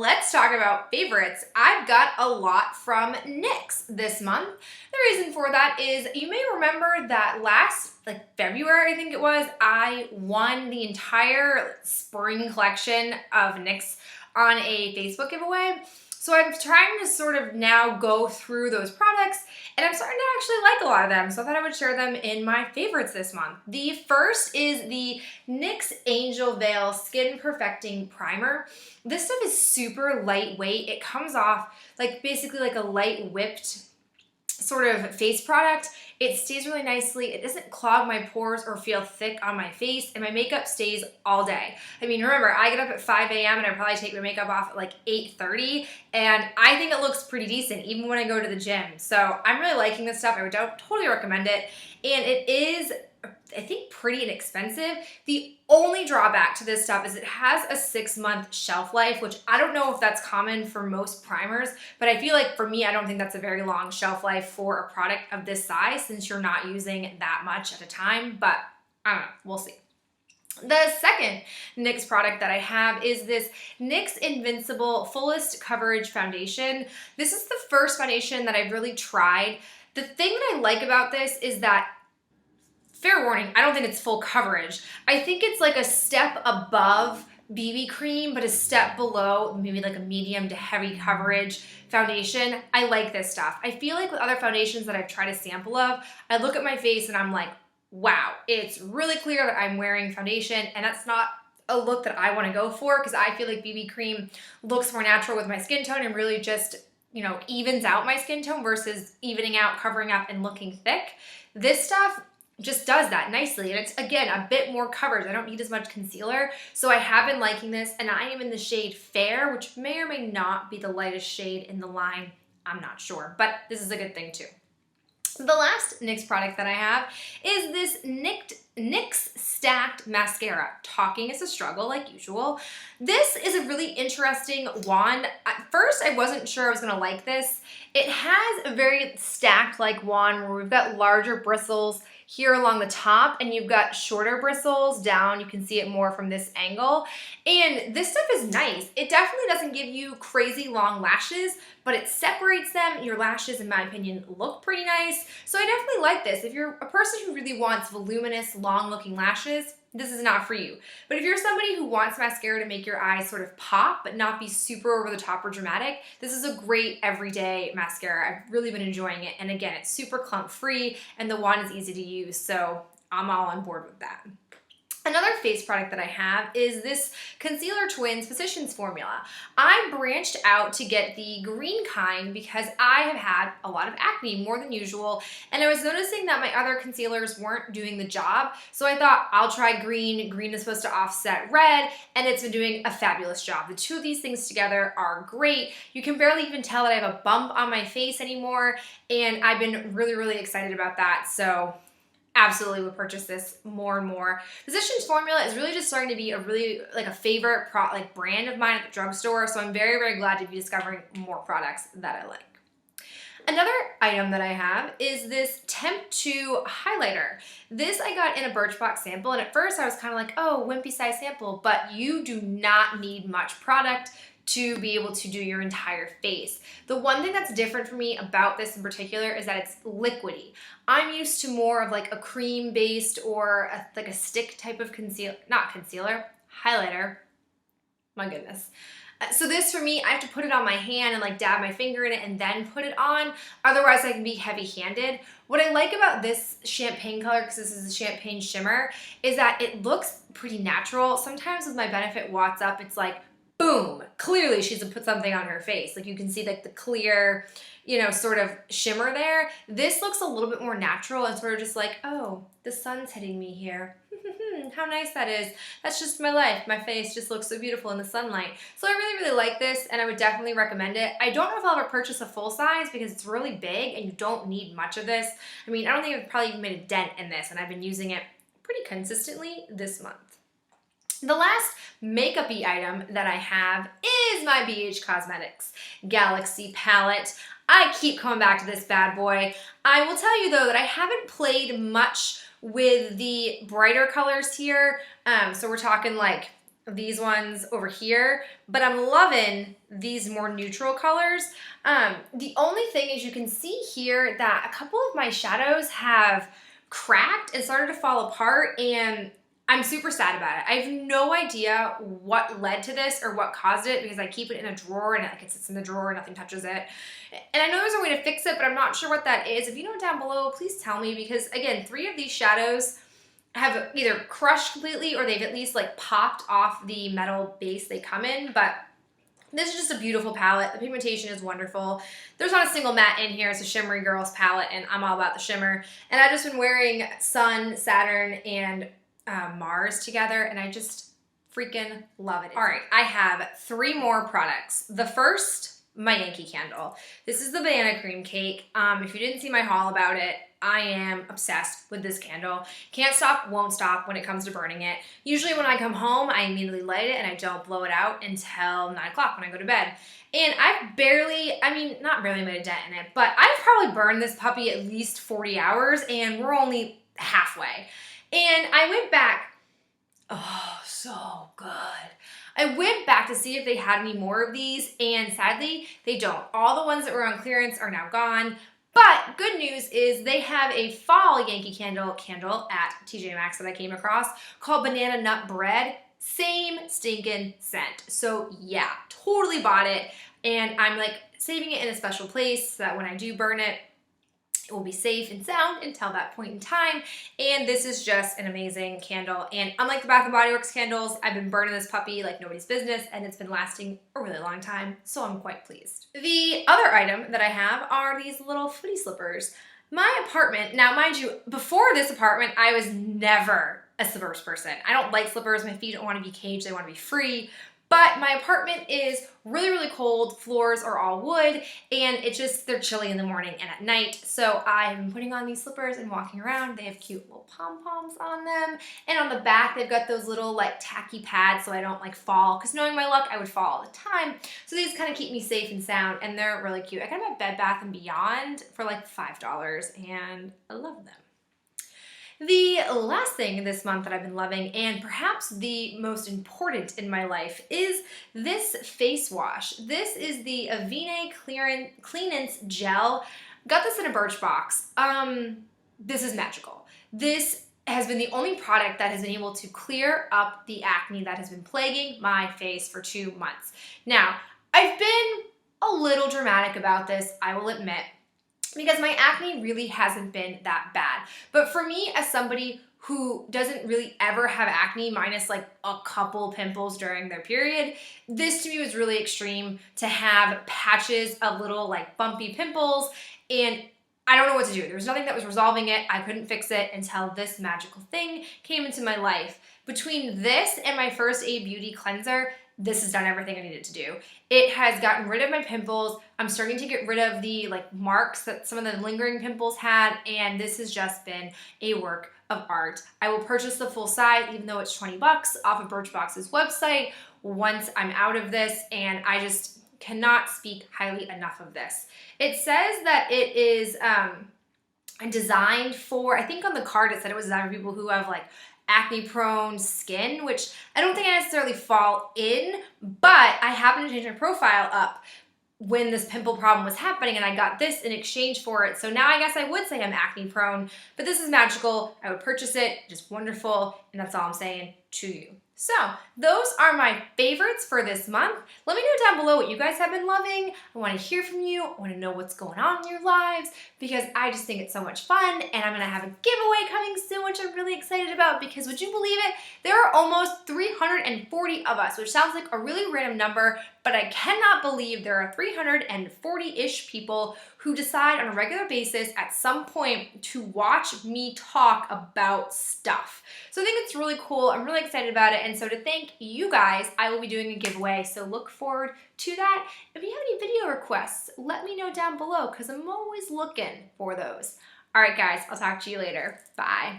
let's talk about favorites. I've got a lot from NYX this month. The reason for that is you may remember that last February, I think it was, I won the entire spring collection of NYX on a Facebook giveaway. So I'm trying to sort of now go through those products, and I'm starting to actually like a lot of them, so I thought I would share them in my favorites this month. The first is the NYX Angel Veil Skin Perfecting Primer. This stuff is super lightweight. It comes off basically like a light whipped sort of face product. It stays really nicely. It doesn't clog my pores or feel thick on my face, and my makeup stays all day. I mean, remember, I get up at 5 a.m. and I probably take my makeup off at 8:30, and I think it looks pretty decent even when I go to the gym. So I'm really liking this stuff. I would totally recommend it, and it is, I think, pretty inexpensive. The only drawback to this stuff is it has a 6-month shelf life, which I don't know if that's common for most primers, but I feel like for me, I don't think that's a very long shelf life for a product of this size since you're not using that much at a time, but I don't know, we'll see. The second NYX product that I have is this NYX Invincible Fullest Coverage Foundation. This is the first foundation that I've really tried. The thing that I like about this is that, fair warning, I don't think it's full coverage. I think it's like a step above BB cream, but a step below maybe like a medium to heavy coverage foundation. I like this stuff. I feel like with other foundations that I've tried a sample of, I look at my face and I'm like, wow, it's really clear that I'm wearing foundation, and that's not a look that I want to go for because I feel like BB cream looks more natural with my skin tone and really just, evens out my skin tone versus evening out, covering up, and looking thick. This stuff just does that nicely, and it's, again, a bit more coverage. I don't need as much concealer, so I have been liking this, and I am in the shade Fair, which may or may not be the lightest shade in the line. I'm not sure, but this is a good thing too. The last NYX product that I have is this NYX Stacked Mascara. Talking is a struggle, like usual. This is a really interesting wand. At first, I wasn't sure I was gonna like this. It has a very stacked-like wand where we've got larger bristles here along the top, and you've got shorter bristles down. You can see it more from this angle. And this stuff is nice. It definitely doesn't give you crazy long lashes, but it separates them. Your lashes, in my opinion, look pretty nice. So I definitely like this. If you're a person who really wants voluminous, long-looking lashes, this is not for you. But if you're somebody who wants mascara to make your eyes sort of pop but not be super over the top or dramatic, this is a great everyday mascara. I've really been enjoying it. And again, it's super clump free and the wand is easy to use, so I'm all on board with that. Another face product that I have is this Concealer Twins Physicians Formula. I branched out to get the green kind because I have had a lot of acne, more than usual, and I was noticing that my other concealers weren't doing the job, so I thought I'll try green. Green is supposed to offset red, and it's been doing a fabulous job. The two of these things together are great. You can barely even tell that I have a bump on my face anymore, and I've been really, really excited about that, so absolutely would purchase this more and more. Physicians Formula is really just starting to be a really a favorite brand of mine at the drugstore, so I'm very, very glad to be discovering more products that I like. Another item that I have is this Temptu highlighter. This I got in a Birchbox sample, and at first I was kind of like, oh, wimpy size sample, but you do not need much product to be able to do your entire face. The one thing that's different for me about this in particular is that it's liquidy. I'm used to more of a cream-based or a stick type of highlighter. My goodness. So this, for me, I have to put it on my hand and dab my finger in it and then put it on. Otherwise, I can be heavy-handed. What I like about this champagne color, because this is a champagne shimmer, is that it looks pretty natural. Sometimes with my Benefit Watts Up, it's like, boom, clearly she's put something on her face. You can see the clear, sort of shimmer there. This looks a little bit more natural and sort of just oh, the sun's hitting me here. How nice that is. That's just my life. My face just looks so beautiful in the sunlight. So I really, really like this, and I would definitely recommend it. I don't know if I'll ever purchase a full size because it's really big and you don't need much of this. I mean, I don't think I've probably even made a dent in this, and I've been using it pretty consistently this month. The last makeup-y item that I have is my BH Cosmetics Galaxy palette. I keep coming back to this bad boy. I will tell you though that I haven't played much with the brighter colors here. So we're talking these ones over here, but I'm loving these more neutral colors. The only thing is you can see here that a couple of my shadows have cracked and started to fall apart, and I'm super sad about it. I have no idea what led to this or what caused it because I keep it in a drawer and it sits in the drawer and nothing touches it. And I know there's a way to fix it, but I'm not sure what that is. If you know down below, please tell me, because again, 3 of these shadows have either crushed completely or they've at least like popped off the metal base they come in. But this is just a beautiful palette. The pigmentation is wonderful. There's not a single matte in here. It's a Shimmery Girls palette, and I'm all about the shimmer. And I've just been wearing Sun, Saturn, and Mars together, and I just freaking love it. All right, I have 3 more products. The first, my Yankee candle. This is the banana cream cake. If you didn't see my haul about it, I am obsessed with this candle. Can't stop, won't stop when it comes to burning it. Usually when I come home, I immediately light it and I don't blow it out until 9 o'clock when I go to bed. And I've not barely made a dent in it, but I've probably burned this puppy at least 40 hours and we're only halfway. And I went back, oh, so good. I went back to see if they had any more of these, and sadly, they don't. All the ones that were on clearance are now gone. But good news is they have a fall Yankee candle at TJ Maxx that I came across called Banana Nut Bread. Same stinking scent. So yeah, totally bought it. And I'm like saving it in a special place so that when I do burn it, it will be safe and sound until that point in time. And this is just an amazing candle. And unlike the Bath & Body Works candles, I've been burning this puppy like nobody's business, and it's been lasting a really long time, so I'm quite pleased. The other item that I have are these little footy slippers. My apartment, now mind you, before this apartment, I was never a slippers person. I don't like slippers. My feet don't want to be caged. They want to be free. But my apartment is really, really cold. Floors are all wood, and they're chilly in the morning and at night. So I've been putting on these slippers and walking around. They have cute little pom-poms on them. And on the back, they've got those little like tacky pads so I don't like fall. Because knowing my luck, I would fall all the time. So these kind of keep me safe and sound, and they're really cute. I got them at Bed Bath & Beyond for like $5, and I love them. The last thing this month that I've been loving, and perhaps the most important in my life, is this face wash. This is the Avène Cleanance Gel. Got this in a Birchbox. This is magical. This has been the only product that has been able to clear up the acne that has been plaguing my face for 2 months. Now, I've been a little dramatic about this, I will admit, because my acne really hasn't been that bad. But for me, as somebody who doesn't really ever have acne minus like a couple pimples during their period, this to me was really extreme to have patches of little like bumpy pimples, and I don't know what to do. There was nothing that was resolving it. I couldn't fix it until this magical thing came into my life. Between this and my first A Beauty cleanser, this has done everything I needed to do. It has gotten rid of my pimples. I'm starting to get rid of the like marks that some of the lingering pimples had, and this has just been a work of art. I will purchase the full size, even though it's 20 bucks off of Birchbox's website once I'm out of this, and I just cannot speak highly enough of this. It says that it is designed for, I think on the card it said it was designed for people who have like acne-prone skin, which I don't think I necessarily fall in, but I happened to change my profile up when this pimple problem was happening, and I got this in exchange for it. So now I guess I would say I'm acne-prone, but this is magical. I would purchase it, just wonderful, and that's all I'm saying to you. So those are my favorites for this month. Let me know down below what you guys have been loving. I want to hear from you. I want to know what's going on in your lives, because I just think it's so much fun, and I'm going to have a giveaway coming soon, which I'm really excited about, because would you believe it? There are almost 340 of us, which sounds like a really random number, but I cannot believe there are 340-ish people who decide on a regular basis at some point to watch me talk about stuff. So I think it's really cool. I'm really excited about it. And so to thank you guys, I will be doing a giveaway. So look forward to that. If you have any video requests, let me know down below, because I'm always looking for those. All right, guys, I'll talk to you later. Bye.